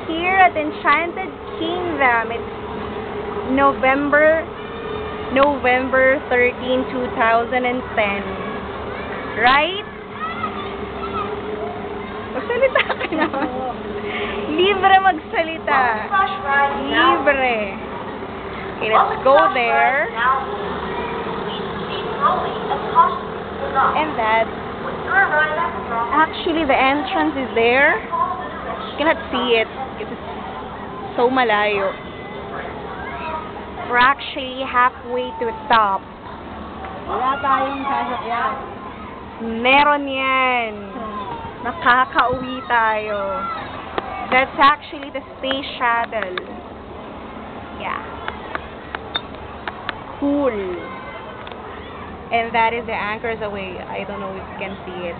here at Enchanted Kingdom. It's November 13, 2010. Right? Magsalita ka naman. Libre magsalita. Libre. Okay, let's go there. And that, actually the entrance is there. You cannot see it because it's so malayo. We're actually halfway to the top. Wala tayong sasakyan. Meron yan. Nakakauwi tayo. That's actually the space shuttle. Yeah. Cool. And that is the anchors away. I don't know if you can see it.